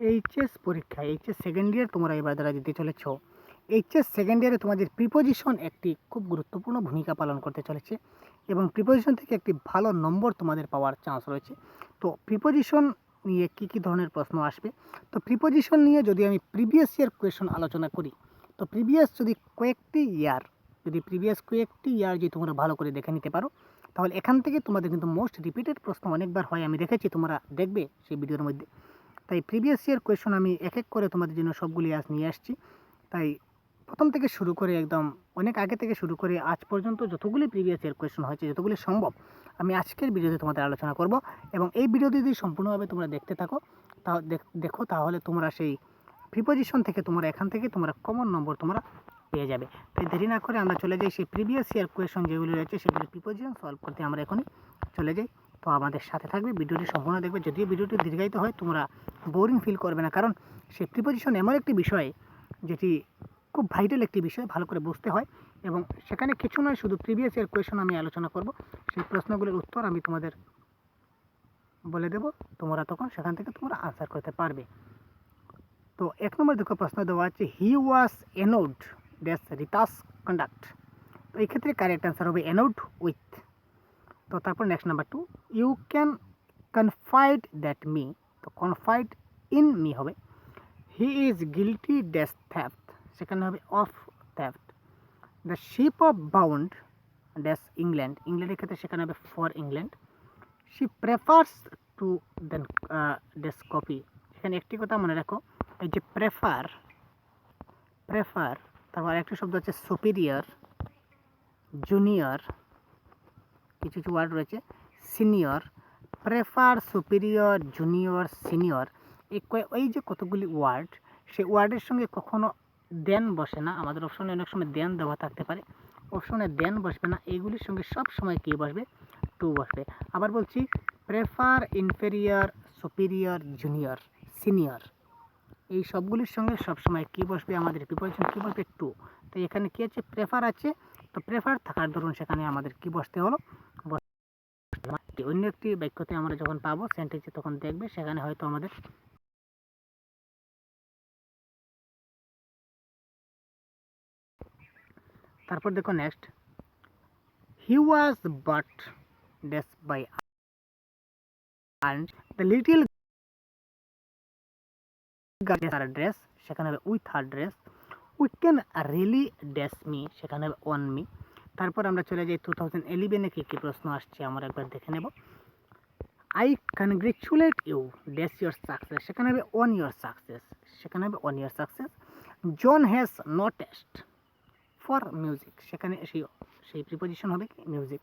HS পরীক্ষা, HS second year তোমরা এবার দ্বারা দিতে চলেছ। এইচএস সেকেন্ড ইয়ারে তোমাদের প্রিপোজিশন একটি খুব গুরুত্বপূর্ণ ভূমিকা পালন করতে চলেছে এবং প্রিপোজিশন থেকে একটি ভালো নম্বর তোমাদের পাওয়ার চান্স রয়েছে। তো প্রিপোজিশন নিয়ে কী ধরনের প্রশ্ন আসবে, তো প্রিপোজিশন নিয়ে যদি আমি প্রিভিয়াস ইয়ার কোয়েশন আলোচনা করি, তো প্রিভিয়াস কয়েকটি ইয়ার যদি তোমরা ভালো করে দেখে নিতে পারো, তাহলে এখান থেকে তোমাদের কিন্তু মোস্ট রিপিটেড প্রশ্ন অনেকবার হয়, আমি দেখেছি, তোমরা দেখবে সেই ভিডিওর মধ্যে। তাই প্রিভিয়াস ইয়ার কোয়েশন আমি এক এক করে তোমাদের জন্য সবগুলি আজ নিয়ে আসছি। তাই প্রথম থেকে শুরু করে একদম অনেক আগে থেকে শুরু করে আজ পর্যন্ত যতগুলি প্রিভিয়াস ইয়ার কোয়েশন হয়েছে, যতগুলি সম্ভব আমি আজকের ভিডিওতে তোমাদের আলোচনা করব। এবং এই ভিডিওটি যদি সম্পূর্ণভাবে তোমরা দেখতে থাকো, দেখো, তাহলে তোমরা সেই প্রিপোজিশন থেকে এখান থেকে তোমরা কমন নম্বর তোমরা পেয়ে যাবে। তাই দেরি না করে আমরা চলে যাই সেই প্রিভিয়াস ইয়ার কোয়েশন যেগুলি রয়েছে সেগুলি প্রিপোজিশন সলভ করতে আমরা এখনই চলে যাই। তো আমাদের সাথে থাকবে, ভিডিওটি সম্পূর্ণ দেখবে। যদিও ভিডিওটি দীর্ঘায়িত হয়, তোমরা বোরিং ফিল করবে না, কারণ সেই প্রিপোজিশন এমন একটি বিষয় যেটি খুব ভাইটাল একটি বিষয়, ভালো করে বুঝতে হয়। এবং সেখানে কিছু নয়, শুধু প্রিভিয়াস ইয়ার কোয়েশন আমি আলোচনা করব, সেই প্রশ্নগুলির উত্তর আমি তোমাদের বলে দেব, তোমরা তখন সেখান থেকে তোমরা আনসার করতে পারবে। তো এক নম্বর দেখো প্রশ্ন দেওয়া আছে, হি ওয়াজ এনোড ড্যাশ রিতাস কন্ডাক্ট। তো এই ক্ষেত্রে কারেক্ট অ্যান্সার হবে এনোড উইথ। তো তারপর next number 2, you can confide that me. তো কনফাইড ইন মি হবে। He is guilty dash theft, সেখানে হবে of theft. The ship of bound dash England, ইংল্যান্ডের ক্ষেত্রে সেখানে হবে for England. She prefers to then dash coffee. এখানে একটি কথা মনে রাখো, এই যে প্রেফার, তারপর একটি শব্দ হচ্ছে সুপিরিয়র, জুনিয়র, কিছু ওয়ার্ড রয়েছে, senior, prefer, superior, junior, senior. এই যে কতগুলি ওয়ার্ড, সেই ওয়ার্ডের সঙ্গে কখনো দেন বসে না। আমাদের অপশনে অনেক সময় দেন দেওয়া থাকতে পারে, অপশনে দেন বসবে না, এইগুলির সঙ্গে সব সময় কী বসবে, টু বসবে। আবার বলছি, prefer, inferior, superior, junior, senior, এই সবগুলির সঙ্গে সবসময় কী বসবে, আমাদের প্রিপোজিশন কী বসবে, টু। তো এখানে কী আছে, প্রেফার আছে, তো প্রেফার থাকার দরুন সেখানে আমাদের কী বসতে হলো, অন্য একটি বাক্যতে আমরা যখন পাবো সেন্টেন্সে, তখন দেখবে সেখানে হয়তো আমাদের তারপর দেখো next, he was but dash by earn the little girl dress, সেখানে হবে with her dress. We can really dash me, সেখানে হবে অন মি। তারপর আমরা চলে যাই 2011-এ কী কী প্রশ্ন আসছে আমরা একবার দেখে নেব। I congratulate you dash your success, সেখানে হবে অন ইউর সাকসেস, সেখানে হবে on your success. John has no taste for music, সেখানে সেই প্রিপোজিশন হবে music.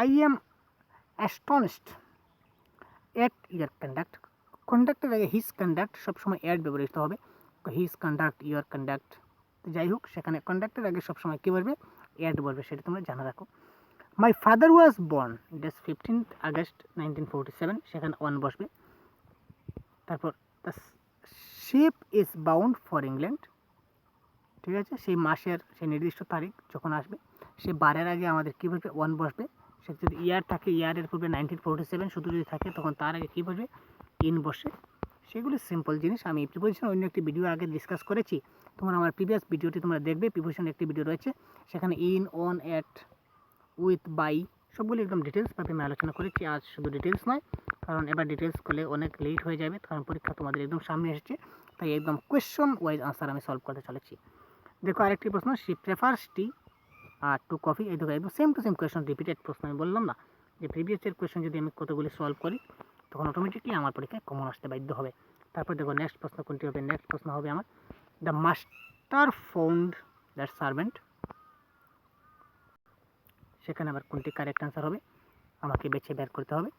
I am astonished at your conduct, কন্ডাক্টের আগে হিজ কন্ডাক্ট সবসময় অ্যাড ব্যবহৃত হবে, হিজ কন্ডাক্ট, ইউর কন্ডাক্ট, যাই হোক সেখানে কন্ডাক্টের আগে সবসময় কী বলবে, অ্যাড বলবে, সেটা তোমরা জানা রাখো। My father was born dash 15th August 1947, সেখানে ওয়ান বসবে। তারপর the ship is bound for England, ঠিক আছে, সেই মাসের সেই নির্দিষ্ট তারিখ যখন আসবে, সে বারের আগে আমাদের কী বসবে, ওয়ান বসবে। সে যদি ইয়ার থাকে, ইয়ারের পূর্বে 1947 শুধু যদি থাকে, তখন তার আগে কী বসবে, ইন বসে। সেগুলি সিম্পল জিনিস, আমি প্রিপোজিশন অন্য একটি ভিডিও আগে ডিসকাস করেছি, তোমরা আমার প্রিভিয়াস ভিডিওটি তোমরা দেখবে, প্রিপোজিশন একটি ভিডিও রয়েছে, সেখানে in, on, at, with, by সবগুলি একদম ডিটেলসভাবে আমি আলোচনা করেছি। আজ শুধু ডিটেলস নয়, কারণ এবার ডিটেলস করলে অনেক লেট হয়ে যাবে, কারণ পরীক্ষা তোমাদের একদম সামনে এসেছে। তাই একদম কোয়েশ্চন ওয়াইজ আনসার আমি সলভ করতে চলেছি। দেখো আরেকটি প্রশ্ন, she prefers T to coffee. এই দেখো একদম same to same question, repeated প্রশ্ন। আমি বললাম না যে প্রিভিয়াস ইয়ার কোয়েশ্চন যদি আমি কতগুলি সলভ করি, তখন অটোমেটিকলি আমার পরীক্ষায় কমন আসতে বাধ্য হবে। তারপর দেখো নেক্সট প্রশ্ন কোনটি হবে, নেক্সট প্রশ্ন হবে আমার, the master found that servant, সেখানে আবার কোনটি কারেক্ট আনসার হবে আমাকে বেছে বের করতে হবে।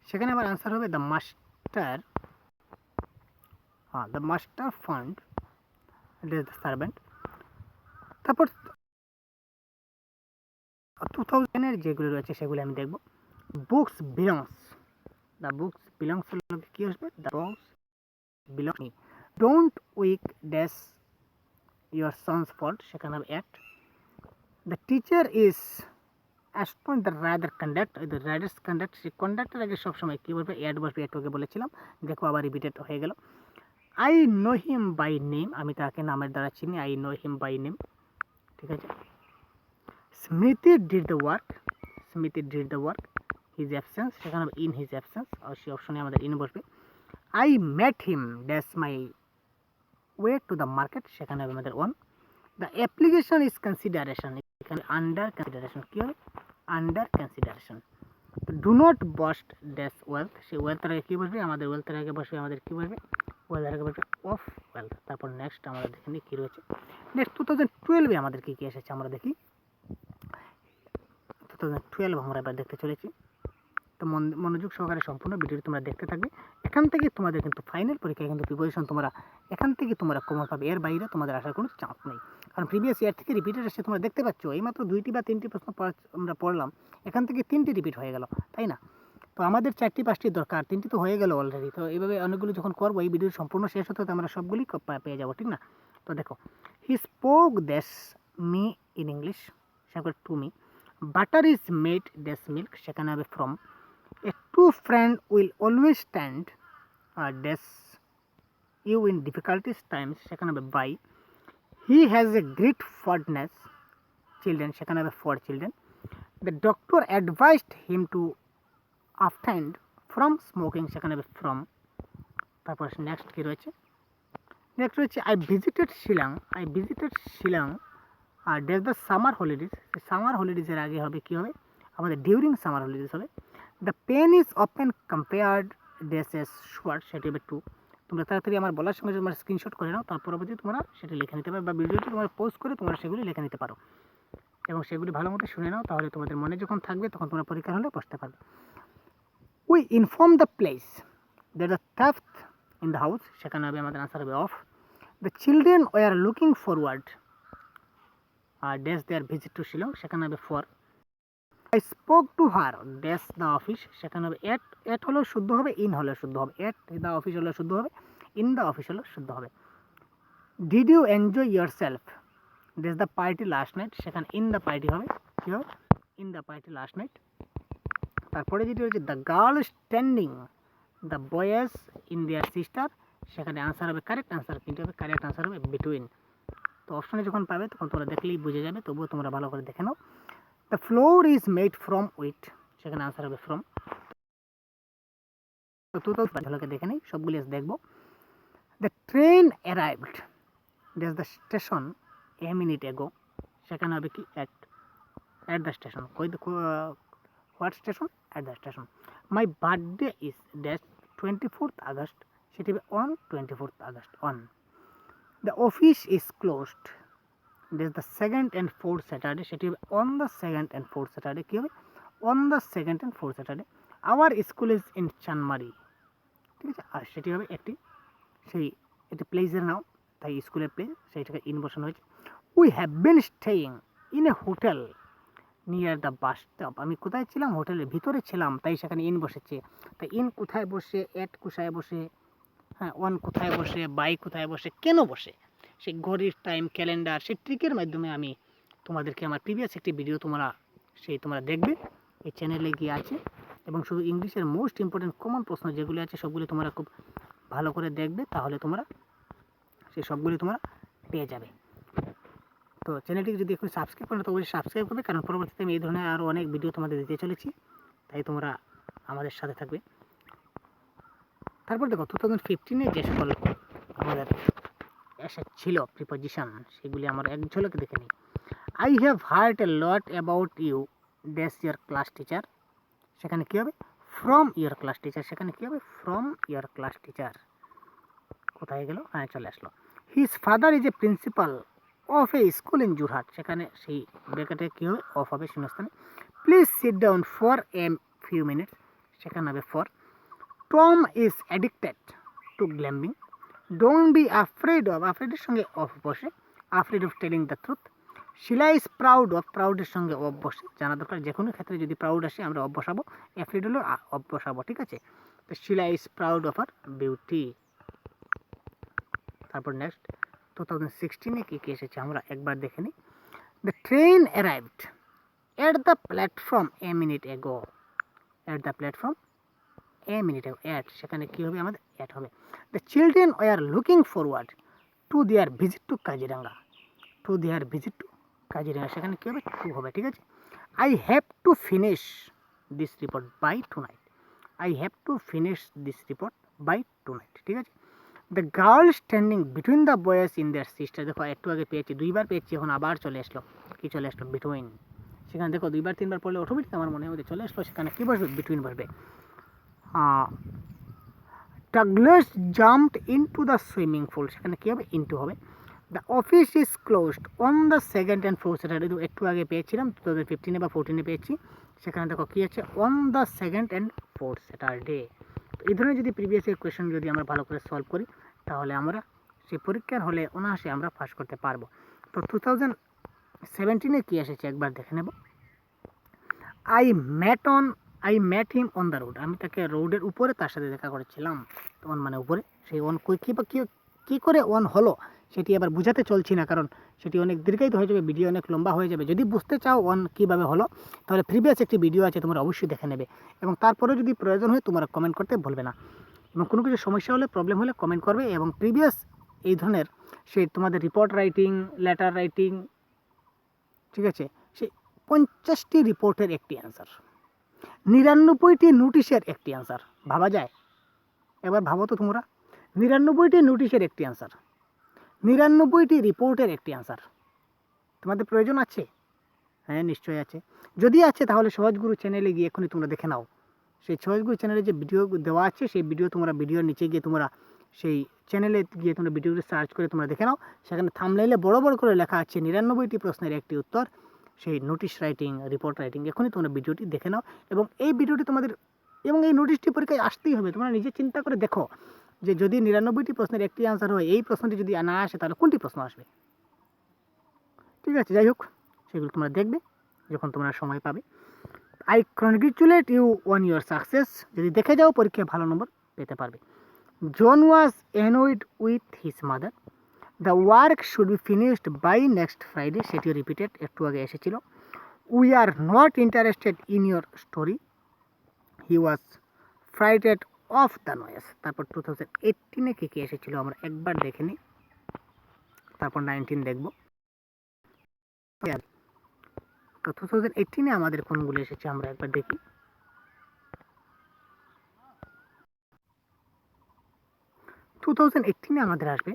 সেখানে আবার আনসার হবে the master found the servant. তারপর 2000-এর যেগুলো রয়েছে সেগুলো আমি দেখব। Books belongs, the books belongs কী আসবে, the books belong me. Don't weak dash your son's fault, সেখানে হবে at. The teacher is astonished the rider conduct, the rider's conduct, সেই কন্ডাক্টের আগে সবসময় কী বলবে, অ্যাড বসবে, এটুকে বলেছিলাম, দেখো আবার রিপিটেড হয়ে গেল। I know him by name, আমি তাকে নামের দ্বারা চিনি, I know him by name, ঠিক আছে। Smriti did the work, Smriti did the work, his absence, সেখানে হবে ইন হিজ অ্যাবসেন্স, আর সেই অপশনে আমাদের ইন বসবে। I met him dash my way to the market, সেখানে হবে আমাদের one. The application is consideration, এখানে আন্ডার কনসিডারেশন, কী হবে under consideration. Do not Boost dash wealth, সেই ওয়েলথের আগে কী বসবে আমাদের, ওয়েলথের আগে বসবে আমাদের কী বসবে, ওয়েলথের আগে বসবে অফ ওয়েলথ। তারপর নেক্সট আমরা দেখে নিই কী রয়েছে। নেক্সট 2012 আমাদের কী কী এসেছে আমরা দেখি। 2012 আমরা এবার দেখতে চলেছি। তো মনোযোগ সহকারে সম্পূর্ণ ভিডিওটি তোমরা দেখতে থাকবে। এখান থেকে তোমাদের কিন্তু ফাইনাল পরীক্ষায় কিন্তু প্রিপারেশন তোমরা এখান থেকে তোমরা কমন পাবে, এর বাইরে তোমাদের আসার কোনো চান্স নেই। কারণ প্রিভিয়াস ইয়ার থেকে রিপিটেড এসে তোমরা দেখতে পাচ্ছ, এইমাত্র 2টি বা 3টি প্রশ্ন আমরা পড়লাম, এখান থেকে 3টি রিপিট হয়ে গেল, তাই না? তো আমাদের 4টি 5টি দরকার, 3টি তো হয়ে গেল অলরেডি। তো এইভাবে অনেকগুলো যখন করবো, এই ভিডিও সম্পূর্ণ শেষ হতে হতে আমরা সবগুলি পেয়ে যাবো, ঠিক না? তো দেখো, হি স্পোক দ্যাশ মি ইন ইংলিশ, সেখানে to me. Butter is made dash milk, সেখানে হবে from. A true friend will always stand dash you in difficulties times, সেখানে হবে by. He has a great fondness children, সেখানে হবে for children. The doctor advised him to abstain from smoking, সেখানে হবে from. তারপর next কি রয়েছে, next রয়েছে I visited Shillong আর dash the summer holidays, summer হলিডেজের আগে হবে কি হবে আমাদের ডিউরিং সামার হলিডেজ হবে। The pen is open compared dash as short, সেটি হবে টু। তোমরা তাড়াতাড়ি আমার বলার সঙ্গে তোমরা স্ক্রিনশট করে নাও, তার পরবর্তী তোমরা সেটা লিখে নিতে পারো, বা ভিডিওটি তোমরা পোস্ট করে তোমরা সেগুলি লিখে নিতে পারো এবং সেগুলি ভালো মতো শুনে নাও, তাহলে তোমাদের মনে যখন থাকবে তখন তোমরা পরীক্ষা হলে বসতে পারবে। We inform the place that the theft in the house, সেখানে হবে আমাদের আনসার হবে of. The children were looking forward আর dash their visit to Shillong, সেখানে হবে for. I spoke to her dash the office, সেখানে হবে এট, এট হলেও শুদ্ধ হবে, ইন হলেও শুদ্ধ হবে, এট দ্য অফিস হলেও শুদ্ধ হবে, ইন দ্য অফিস হলেও শুদ্ধ হবে। Did you enjoy yourself dash the party last night, সেখানে ইন দ্য পার্টি হবে, কী হবে in the party last night. তারপরে যেটি হচ্ছে the girl standing the boys in their sister, সেখানে আনসার হবে কারেক্ট আনসার, কিন্তু হবে কারেক্ট আনসার হবে বিটুইন। তো অপশনে যখন পাবে তখন তোমরা দেখলেই বুঝে যাবে, তবুও তোমরা ভালো করে দেখে নাও। The floor is made from wheat, সেখানে আনসার হবে ফ্রম। তো ভালোকে দেখে নেই, সবগুলি দেখবো। The train arrived dash the station a minute ago, সেখানে হবে কি at the station, what station, at the station. My birthday is dash 24th August, সেটি হবে on 24th August, on. The office is closed dash the second and fourth Saturday, সেটি হবে on the second and fourth Saturday, কী হবে on the second and fourth Saturday. Our school is in Chanmari, ঠিক আছে, আর সেটি হবে একটি প্লেসের নাম, তাই স্কুলের প্লেস, সেইটাকে ইন বসানো হয়েছে। We have been staying in a hotel near the bus stop, আমি কোথায় ছিলাম, হোটেলের ভিতরে ছিলাম, তাই সেখানে ইন বসেছে। তাই ইন কোথায় বসে, এট কোথায় বসে, হ্যাঁ অন কোথায় বসে, বাই কোথায় বসে, কেন বসে, সেই ঘড়ির টাইম, ক্যালেন্ডার, সেই ট্রিকের মাধ্যমে আমি তোমাদেরকে আমার প্রিভিয়াস একটি ভিডিও তোমরা দেখবে, এই চ্যানেলে গিয়ে আছে, এবং শুধু ইংলিশের মোস্ট ইম্পর্টেন্ট কমন প্রশ্ন যেগুলি আছে সবগুলি তোমরা খুব ভালো করে দেখবে, তাহলে তোমরা সেই সবগুলি তোমরা পেয়ে যাবে। তো চ্যানেলটিকে যদি এখন সাবস্ক্রাইব করো তো অবশ্যই সাবস্ক্রাইব করবে, কারণ পরবর্তীতে আমি এই ধরনের আরও অনেক ভিডিও তোমাদের দিতে চলেছি, তাই তোমরা আমাদের সাথে থাকবে। তারপর দেখো 2015-এ যে সকল আমাদের ছিল প্রিপোজিশন, সেগুলি আমরা এক ঝলকে দেখে নিই। I have heard a lot about you dash your class teacher, সেখানে কী হবে ফ্রম ইয়ার ক্লাস টিচার, সেখানে কী হবে ফ্রম ইয়ার ক্লাস টিচার। কোথায় গেল, হ্যাঁ চলে আসলো। His father is a principal of a school in Jorhat, সেখানে সেই ব্র্যাকেটে কী হবে অফ হবে শূন্যস্থানে। Please sit down for a few minutes, সেখানে হবে for. Tom is addicted to gambling, don't be afraid of, আফ্রেডের সঙ্গে অফ বসে, afraid of telling the truth. Sheila is proud of, প্রাউডের সঙ্গে অফ বসে, জানা দরকার যে কোনো ক্ষেত্রে যদি প্রাউড আসে আমরা অফ বসাবো, অ্যাফ্রেড হলেও অফ বসাবো, ঠিক আছে। তো শিলা ইজ প্রাউড অফ আর বিউটি। তারপর নেক্সট 2016-এ কী কী এসেছে আমরা একবার দেখে নিই। The train arrived at the platform a minute ago, at the platform a minute ago, at সেখানে কী হবে আমাদের অ্যাট হবে। The children were looking forward to their visit to Kaziranga, to their visit to Kaziranga, সেখানে কী হবে, টু হবে। ঠিক আছে, I have to finish this report by tonight, I have to finish this report by tonight. ঠিক আছে, the girl standing between the boys in their sister, দেখো একটু আগে পেয়েছি, দুইবার পেয়েছি, এখন আবার চলে আসলো, কি চলে আসলো, বিটুইন। সেখানে দেখো দুইবার তিনবার পড়লে অটোমেটিক আমার মনে মধ্যে চলে আসলো, সেখানে কী বসবে, বিটুইন বসবে। Douglas jumped into the swimming pool, সেখানে কী হবে, ইনটু হবে। The office is closed on the second and fourth Saturday, একটু আগে পেয়েছিলাম 2015 বা 14 পেয়েছি, সেখানে দেখো কী আছে, on the second and fourth Saturday. তো এই ধরনের যদি প্রিভিয়াস ইয়ার কোয়েশ্চেন যদি আমরা ভালো করে সলভ করি, তাহলে আমরা সেই পরীক্ষার হলে অনায়াসে আমরা পাস করতে পারবো। তো 2017 কী এসেছে একবার দেখে নেব। I mat him on the road, আমি তাকে রোডের উপরে তার সাথে দেখা করেছিলাম। তো অন মানে উপরে, সেই অন কী করে অন হলো সেটি আবার বুঝাতে চলছি না, কারণ সেটি অনেক দীর্ঘায়িত হয়ে যাবে, ভিডিও অনেক লম্বা হয়ে যাবে। যদি বুঝতে চাও অন কীভাবে হলো, তাহলে প্রিভিয়াস একটি ভিডিও আছে, তোমরা অবশ্যই দেখে নেবে, এবং তারপরে যদি প্রয়োজন হয় তোমরা কমেন্ট করতে ভুলবে না, এবং কোনো কিছু সমস্যা হলে, প্রবলেম হলে কমেন্ট করবে। এবং প্রিভিয়াস এই ধরনের সেই তোমাদের রিপোর্ট রাইটিং, লেটার রাইটিং, ঠিক আছে, সেই 50টি রিপোর্টের একটি অ্যান্সার, 99টি নোটিশের একটি অ্যান্সার, ভাবা যায়? এবার ভাবো তো তোমরা, 99টি নোটিশের একটি অ্যান্সার, 99টি রিপোর্টের একটি অ্যান্সার, তোমাদের প্রয়োজন আছে? হ্যাঁ, নিশ্চয়ই আছে। যদি আছে তাহলে সহজগুরু চ্যানেলে গিয়ে এখনই তোমরা দেখে নাও। সেই সহজগুরু চ্যানেলে যে ভিডিও দেওয়া আছে, সেই তোমরা ভিডিওর নিচে গিয়ে তোমরা সেই চ্যানেলে গিয়ে তোমরা ভিডিওটি সার্চ করে তোমরা দেখে নাও। সেখানে থাম্বনেইলে বড় বড় করে লেখা আছে 99টি প্রশ্নের একটি উত্তর, সেই নোটিশ রাইটিং, রিপোর্ট রাইটিং। এখনই তোমরা ভিডিওটি দেখে নাও, এবং এই ভিডিওটি তোমাদের, এবং এই নোটিশটি পরীক্ষায় আসতেই হবে। তোমরা নিজে চিন্তা করে দেখো যে যদি 99টি প্রশ্নের একটি আনসার হয়, এই প্রশ্নটি যদি না আসে, তাহলে কোনটি প্রশ্ন আসবে? ঠিক আছে, যাই হোক, সেগুলো তোমরা দেখবে যখন তোমরা সময় পাবে। I congratulate you on your success, যদি দেখে যাও পরীক্ষায় ভালো নম্বর পেতে পারবে। John was annoyed with his mother, the work should be finished by next Friday, সেটিও রিপিটেড, একটু আগে এসেছিল। We are not interested in your story, he was frightened of the noise. তারপর 2018 কী কী এসেছিল আমরা একবার দেখে নিই, তারপর 19 দেখব। তো 2018 আমাদের কোনগুলো এসেছে আমরা একবার দেখি। টু 2018 আমাদের আসবে,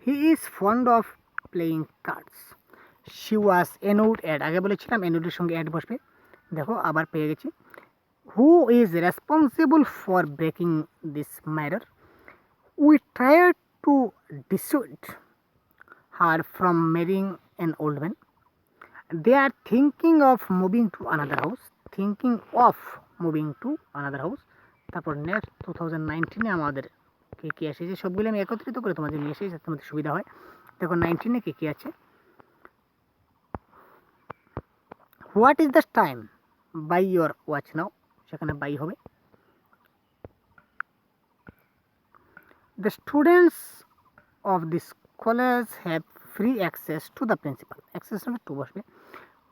he is fond of playing cards, she was annoyed at, আগে বলেছিলাম অ্যানোডের সঙ্গে অ্যাড বসবে, দেখো আবার পেয়ে গেছি। Who is responsible for breaking this matter, we tried to dissuade her from marrying an old man, they are thinking of moving to another house, thinking of moving to another house। তারপর next 2019 আমাদের কী কী এসেছে সবগুলো আমি একত্রিত করে তোমাদের নিয়ে এসেছি, যাতে তোমাদের সুবিধা হয়। দেখো 19 কী কী আছে, what is the time, by your watch now, সেখানে বাই হবে। The students of this college have free access to the principal, access সঙ্গে টু বসবে।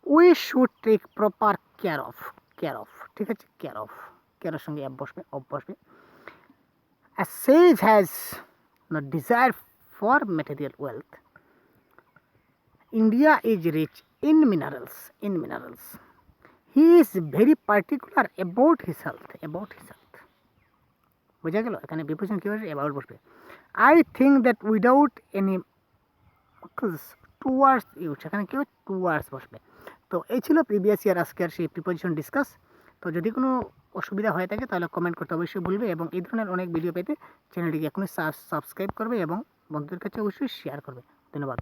We should take proper care of, ঠিক আছে, কেয়ারের সঙ্গে অ্যাপ বসবে, অফ বসবে। A sage has no desire for material wealth. India is rich in minerals, He is very particular about his health, বোঝা গেল? এখানে preposition কি বসবে, about বসবে। I think that without any towards you, সেখানে কি হবে, towards বসবে। তো এই ছিল প্রিভিয়াস ইয়ার আজকের সেই প্রিপোজিশন ডিসকাস। তো যদি কোনো অসুবিধা হয়ে থাকে তাহলে কমেন্ট করতে অবশ্যই ভুলবে, এবং এই ধরনের অনেক ভিডিও পেতে চ্যানেলটিকে এখনই সাবস্ক্রাইব করবে এবং বন্ধুদের কাছে অবশ্যই শেয়ার করবে। ধন্যবাদ।